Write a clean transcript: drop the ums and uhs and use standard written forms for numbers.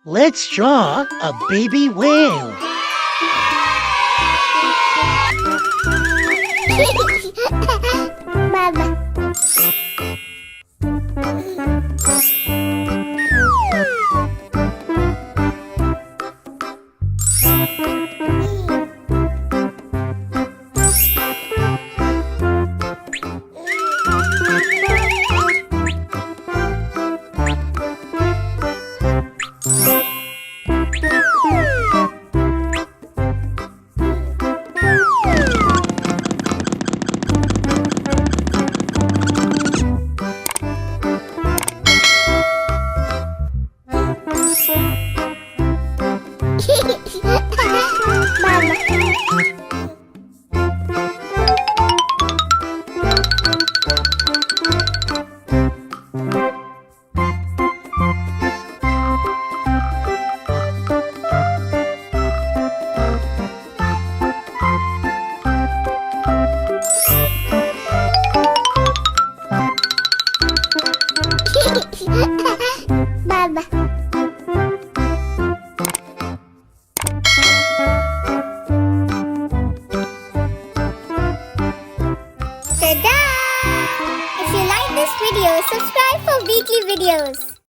Let's draw a baby whale. Baba. Baba. Ta-da! If you like this video, subscribe for weekly videos.